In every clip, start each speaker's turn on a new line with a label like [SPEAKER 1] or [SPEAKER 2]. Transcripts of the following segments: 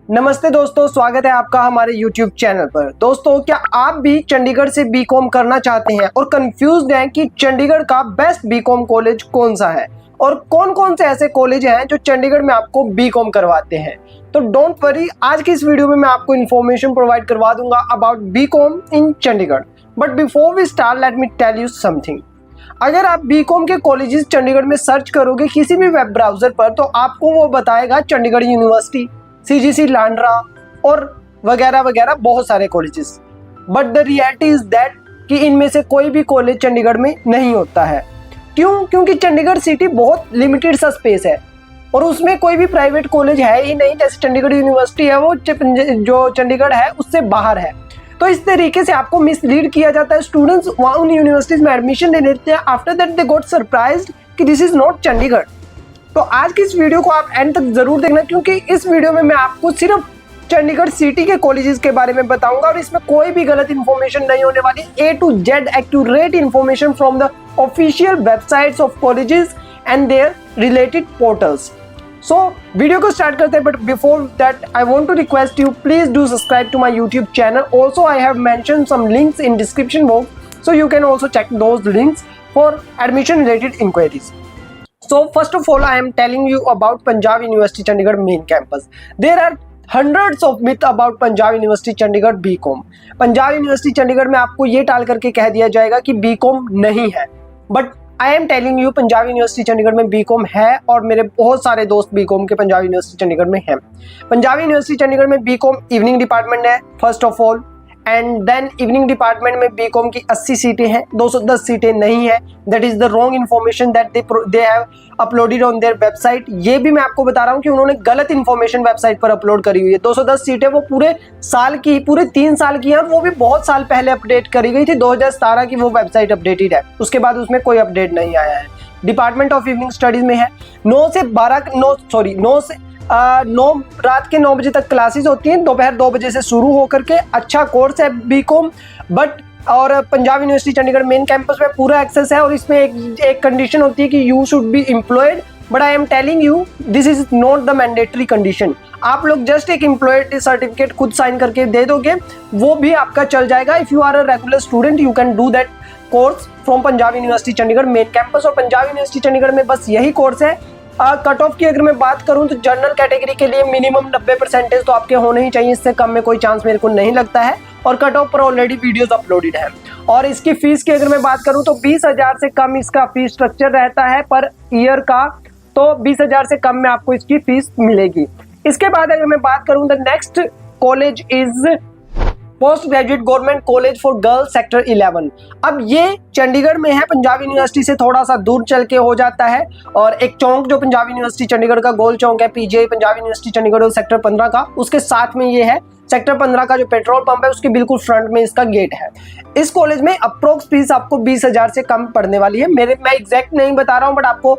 [SPEAKER 1] नमस्ते दोस्तों, स्वागत है आपका हमारे YouTube चैनल पर। दोस्तों, क्या आप भी चंडीगढ़ से बीकॉम करना चाहते हैं और कंफ्यूज्ड हैं कि चंडीगढ़ का बेस्ट बीकॉम कॉलेज कौन सा है और कौन कौन से ऐसे कॉलेज हैं जो चंडीगढ़ में आपको बीकॉम करवाते हैं? तो डोंट वरी, आज की इस वीडियो में मैं आपको इन्फॉर्मेशन प्रोवाइड करवा दूंगा about BCom in Chandigarh. But before we start, let me tell you something. अगर आप बीकॉम के कॉलेजेस चंडीगढ़ में सर्च करोगे किसी भी वेब ब्राउजर पर, तो आपको वो बताएगा चंडीगढ़ यूनिवर्सिटी, CGC लांड्रा और वगैरह वगैरह बहुत सारे colleges. But the reality is that कि इनमें से कोई भी कॉलेज चंडीगढ़ में नहीं होता है। क्यों? क्योंकि चंडीगढ़ सिटी बहुत लिमिटेड सा स्पेस है और उसमें कोई भी प्राइवेट कॉलेज है ही नहीं। जैसे चंडीगढ़ यूनिवर्सिटी है, वो जो चंडीगढ़ है उससे बाहर है। तो इस तरीके से आपको मिसलीड किया जाता है। स्टूडेंट्स वहाँ उन यूनिवर्सिटीज में एडमिशन ले लेते हैं, after that they got surprised कि दिस इज नॉट चंडीगढ़। तो आज की इस वीडियो को आप एंड तक जरूर देखना, क्योंकि इस वीडियो में मैं आपको सिर्फ चंडीगढ़ सिटी के कॉलेजेस के बारे में बताऊंगा और इसमें कोई भी गलत इन्फॉर्मेशन नहीं होने वाली। A to Z accurate information from the official websites of colleges and their related portals. So video को स्टार्ट करते हैं, but before that I want to request you, please do subscribe to my YouTube channel. Also I have mentioned some links in description box, so you can also check those links for admission related inquiries. So first of all, I am telling you about Punjab University Chandigarh main campus. There are hundreds of myths about Punjab University Chandigarh BCom. Punjab university Chandigarh में आपको ये टाल करके कह दिया जाएगा कि BCom नहीं है, but I am telling you Punjab university Chandigarh में बीकॉम है और मेरे बहुत सारे दोस्त बीकॉम के पंजाब यूनिवर्सिटी चंडीगढ़ में हैं। पंजाब यूनिवर्सिटी चंडीगढ़ में बीकॉम इवनिंग डिपार्टमेंट है first of all, and then evening department में बीकॉम की 80 सीटें हैं, 210 सीटें नहीं है। That is the wrong information that they have uploaded on their website. ये भी मैं आपको बता रहा हूँ कि उन्होंने गलत इन्फॉर्मेशन वेबसाइट पर अपलोड करी हुई है। 210 सीटें वो पूरे साल की, पूरे 3 साल की हैं, वो भी बहुत साल पहले अपडेट करी गई थी। 2017 की वो वेबसाइट अपडेटेड है, उसके बाद उसमें कोई अपडेट नहीं आया है। डिपार्टमेंट ऑफ इवनिंग स्टडीज में है 9 रात के 9 बजे तक क्लासेस होती हैं, दोपहर 2 बजे से शुरू होकर के। अच्छा कोर्स है बीकॉम, बट और Punjab university Chandigarh main campus में पूरा एक्सेस है और इसमें एक कंडीशन होती है कि you should be employed, but I am telling you this is not the mandatory condition. आप लोग जस्ट एक एम्प्लॉयड सर्टिफिकेट खुद साइन करके दे दोगे, वो भी आपका चल जाएगा। If you are a regular student you can do that course from Punjab university Chandigarh main campus. और पंजाब यूनिवर्सिटी चंडीगढ़ में बस यही कोर्स है। कट ऑफ की अगर मैं बात करूं तो जनरल कैटेगरी के लिए मिनिमम 90% तो आपके होने ही चाहिए, इससे कम में कोई चांस मेरे को नहीं लगता है। और कट ऑफ पर ऑलरेडी वीडियोस अपलोडेड है। और इसकी फीस की अगर मैं बात करूं तो 20,000 से कम इसका फीस स्ट्रक्चर रहता है पर ईयर का, तो 20,000 से कम में आपको इसकी फीस मिलेगी। इसके बाद अगर मैं बात करूं the next college is post graduate government college for girls sector 11। अब ये चंडीगढ़ में है, पंजाब यूनिवर्सिटी से थोड़ा सा दूर चल के हो जाता है। और एक चौक जो पंजाब यूनिवर्सिटी चंडीगढ़ का गोल चौक है, PGI Punjab university Chandigarh sector 15 का, उसके साथ में ये है। सेक्टर 15 का जो पेट्रोल पंप है उसके बिल्कुल फ्रंट में इसका गेट है। इस कॉलेज में अप्रोक्स फीस आपको 20,000 से कम पड़ने वाली है। मैं एग्जैक्ट नहीं बता रहा हूँ, बट आपको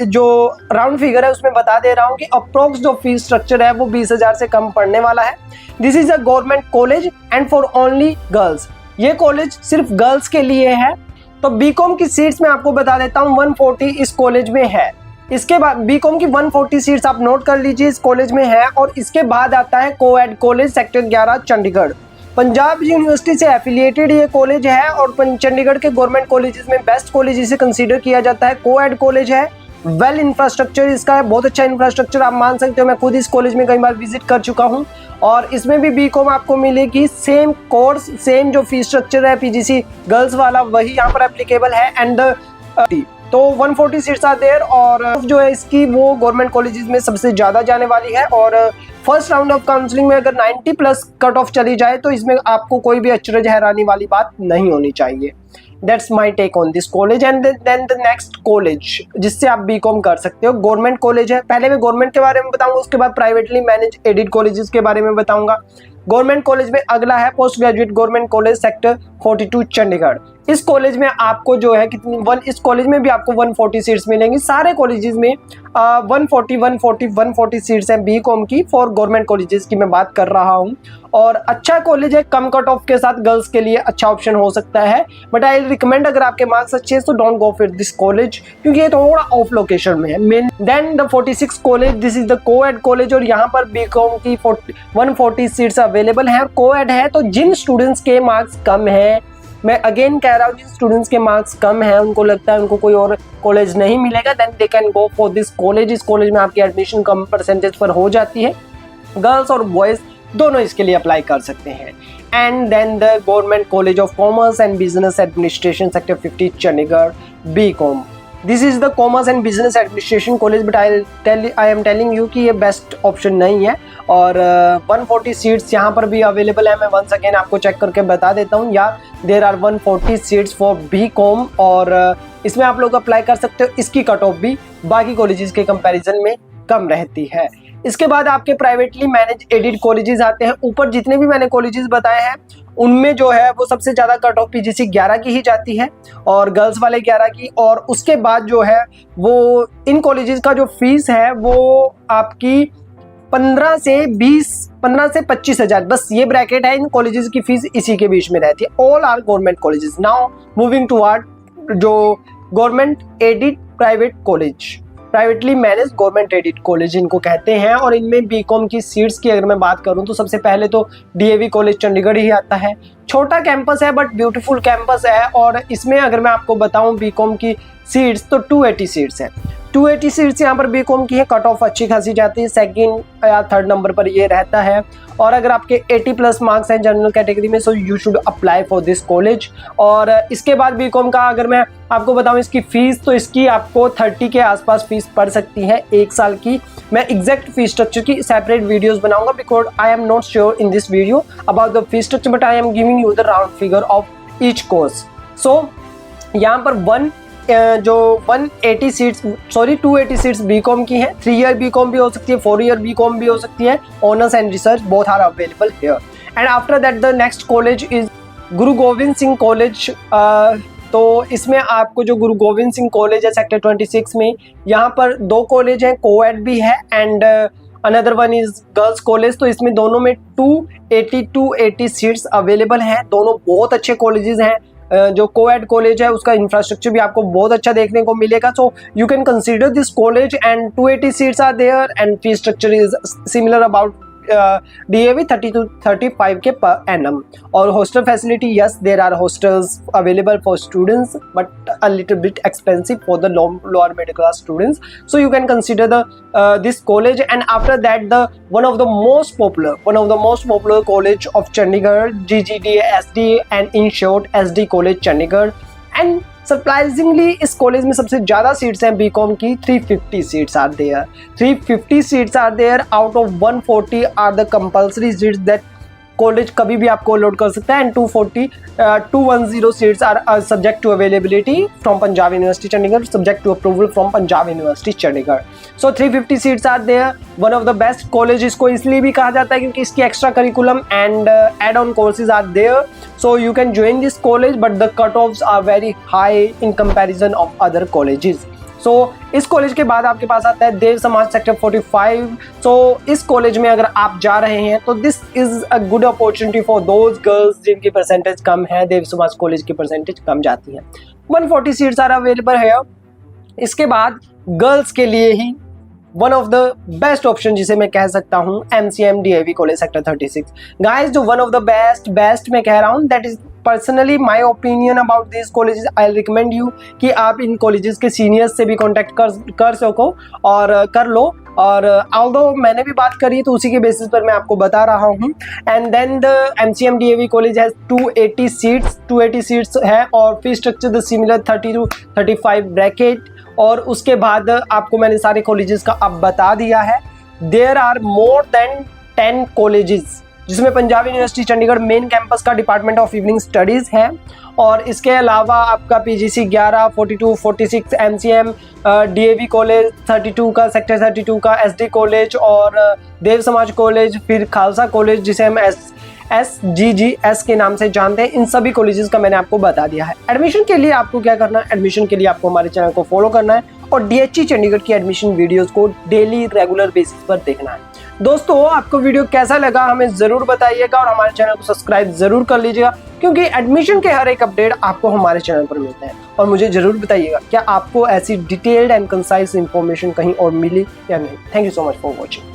[SPEAKER 1] जो राउंड फिगर है उसमें बता दे रहा हूँ कि अप्रोक्स जो फीस स्ट्रक्चर है वो 20,000 से कम पड़ने वाला है। This is a government college and for only girls. ये कॉलेज सिर्फ गर्ल्स के लिए है। तो बीकॉम की सीट्स मैं आपको बता देता हूँ, 140 इस कॉलेज में है। इसके बाद बीकॉम की 140 सीट्स आप नोट कर लीजिए इस कॉलेज में है। और इसके बाद आता है coed college sector 11 Chandigarh. Punjab university से एफिलिएटेड ये कॉलेज है और चंडीगढ़ के गवर्नमेंट कॉलेजेस में बेस्ट कॉलेज इसे कंसीडर किया जाता है। कोएड कॉलेज है, वेल इंफ्रास्ट्रक्चर इसका है, बहुत अच्छा इंफ्रास्ट्रक्चर आप मान सकते हो। मैं खुद इस कॉलेज में कई बार विजिट कर चुका हूँ और इसमें भी बीकॉम आपको मिलेगी। सेम कोर्स, सेम जो फीस स्ट्रक्चर है PGC गर्ल्स वाला, वही यहाँ पर एप्लीकेबल है। एंड तो 140 सीट्स आर देयर और जो है इसकी वो गवर्नमेंट कॉलेजेस में सबसे ज़्यादा जाने वाली है। और फर्स्ट राउंड ऑफ काउंसलिंग में अगर 90+ कट ऑफ चली जाए तो इसमें आपको कोई भी अचरज हैरानी वाली बात नहीं होनी चाहिए। That's my take on this college. And then the next college जिससे आप बीकॉम कर सकते हो, गवर्नमेंट कॉलेज है। पहले मैं गवर्नमेंट के बारे में बताऊंगा, उसके बाद प्राइवेटली मैनेज एडेड कॉलेजेस के बारे में बताऊंगा। गवर्नमेंट कॉलेज में अगला है post graduate government college sector 42 Chandigarh. इस कॉलेज में आपको जो है कितनी इस कॉलेज में भी आपको 140 सीट्स मिलेंगी। सारे कॉलेजेस में 140 सीट्स हैं बीकॉम की फॉर गवर्नमेंट कॉलेजेस की मैं बात कर रहा हूं। और अच्छा कॉलेज है, कम कट ऑफ के साथ गर्ल्स के लिए अच्छा ऑप्शन हो सकता है, बट आई रिकमेंड अगर आपके मार्क्स अच्छे हैं तो don't go for this college, क्योंकि ये थोड़ा ऑफ लोकेशन में है। Main then the 46 college, this is the coed college, और यहाँ पर बीकॉम की 140 सीट्स अवेलेबल हैं। कोएड है तो जिन स्टूडेंट्स के मार्क्स कम है, मैं अगेन कह रहा हूँ, जिन स्टूडेंट्स के मार्क्स कम है, उनको लगता है उनको कोई और कॉलेज नहीं मिलेगा, then they can go for this college. इस कॉलेज में आपकी एडमिशन कम परसेंटेज पर हो जाती है, गर्ल्स और बॉयज दोनों इसके लिए अप्लाई कर सकते हैं। And then the government college of commerce and business administration sector 50 Chandigarh B Com, this is the commerce and business administration college, but I am telling you कि ये बेस्ट ऑप्शन नहीं है। और 140 सीट्स यहाँ पर भी अवेलेबल है, मैं वंस अगेन आपको चेक करके बता देता हूँ। या there are 140 seats for B Com, और इसमें आप लोग अप्लाई कर सकते हो। इसकी कट ऑफ भी बाकी कॉलेजेस के कंपैरिजन में कम रहती है। इसके बाद आपके प्राइवेटली मैनेज एडेड कॉलेजेस आते हैं। ऊपर जितने भी मैंने कॉलेजेस बताए हैं उनमें जो है वो सबसे ज़्यादा कट ऑफ पीजीसी 11 की ही जाती है, और गर्ल्स वाले 11 की। और उसके बाद जो है वो इन कॉलेजेस का जो फीस है वो आपकी 15 से 25 हज़ार, बस ये ब्रैकेट है इन कॉलेजेस की फीस, इसी के बीच में रहती है। All are government colleges. Now moving toward जो government aided private college, privately manage government aided college इनको कहते हैं। और इनमें बीकॉम की सीट्स की अगर मैं बात करूं तो सबसे पहले तो डीएवी कॉलेज चंडीगढ़ ही आता है। छोटा कैंपस है बट ब्यूटीफुल कैंपस है, और इसमें अगर मैं आपको बताऊं बीकॉम की सीट्स तो 280 सीट्स है। 280 सीट्स यहाँ पर बीकॉम की है। कट ऑफ अच्छी खासी जाती है, सेकंड या थर्ड नंबर पर ये रहता है। और अगर आपके 80+ मार्क्स हैं जनरल कैटेगरी में, so you should apply for this college. और इसके बाद बीकॉम का अगर मैं आपको बताऊं इसकी फीस, तो इसकी आपको 30 के आसपास फीस पड़ सकती है 1 साल की। मैं एग्जैक्ट फीस स्ट्रक्चर की सेपरेट वीडियोस बनाऊंगा, because I am not sure in this video about the fees structure, but I am giving you the round figure of each course. So यहाँ पर 280 सीट्स बीकॉम की हैं। 3 year BCom भी हो सकती है, 4 ईयर बीकॉम भी हो सकती है। Honours and research both are available here. And after that the next college is Guru Gobind Singh college. तो इसमें आपको जो गुरु गोविंद सिंह कॉलेज है सेक्टर 26 में, यहाँ पर 2 कॉलेज हैं, कोएड भी है and another one is girls college. तो इसमें दोनों में 280 सीट्स अवेलेबल हैं। दोनों बहुत अच्छे कॉलेजेस हैं। जो कोएड कॉलेज है उसका इंफ्रास्ट्रक्चर भी आपको बहुत अच्छा देखने को मिलेगा, so you can consider this college. And 280 seats are there and fee structure is similar about DAV 30 to 35 के per annum. और hostel facility, yes, there are hostels available for students, but a little bit expensive for the lower middle class students. So you can consider this college. And after that, one of the most popular college of Chandigarh, GGD, SD, and in short SD College Chandigarh. And surprisingly इस college में सबसे ज़्यादा seats हैं B Com की, 350 seats are there. 350 seats are there out of 140 are the compulsory seats that college कभी भी आपको allot कर सकता है। And 210 seats are subject to availability from Punjab university Chandigarh, subject to approval from Punjab university Chandigarh. So 350 seats are there. One of the best college इसको इसलिए भी कहा जाता है क्योंकि इसकी extra curriculum and add on courses are there, so you can join this college, but the cut offs are very high in comparison of other colleges. So इस college के बाद आपके पास आता है देव समाज सेक्टर 45। सो इस कॉलेज में अगर आप जा रहे हैं तो this is a good opportunity for those girls जिनकी परसेंटेज कम है। देव समाज कॉलेज की परसेंटेज कम जाती है। 140 सीट्स आर अवेलेबल है। इसके बाद गर्ल्स के लिए ही one of the best option जिसे मैं कह सकता हूँ, MCM DAV college sector 36। Guys जो वन ऑफ द बेस्ट मैं कह रहा हूँ, that is personally my opinion about this colleges. I recommend you कि आप इन कॉलेजेस के सीनियर्स से भी कॉन्टैक्ट कर सको और कर लो। और ऑल्दो मैंने भी बात करी तो उसी के बेसिस पर मैं आपको बता रहा हूँ। And then the MCM DAV college has 280 seats है और fee structure the similar 30 to 35 bracket. और उसके बाद आपको मैंने सारे कॉलेजेस का अब बता दिया है। There are more than 10 colleges जिसमें Punjab university Chandigarh main campus का डिपार्टमेंट ऑफ इवनिंग स्टडीज़ है। और इसके अलावा आपका PGC 11, 42, 46 MCM DAV कॉलेज 32 का सेक्टर 32 का SD कॉलेज और देव समाज कॉलेज, फिर खालसा कॉलेज जिसे हम SGGS के नाम से जानते हैं। इन सभी कॉलेजेस का मैंने आपको बता दिया है। एडमिशन के लिए आपको क्या करना है, एडमिशन के लिए आपको हमारे चैनल को फॉलो करना है और DHE चंडीगढ़ की एडमिशन वीडियोस को डेली रेगुलर बेसिस पर देखना है। दोस्तों आपको वीडियो कैसा लगा हमें जरूर बताइएगा और हमारे चैनल को सब्सक्राइब जरूर कर लीजिएगा, क्योंकि एडमिशन के हर एक अपडेट आपको हमारे चैनल पर मिलते हैं। और मुझे जरूर बताइएगा क्या आपको ऐसी डिटेल्ड एंड कंसाइज इंफॉर्मेशन कहीं और मिली या नहीं। Thank you so much for watching.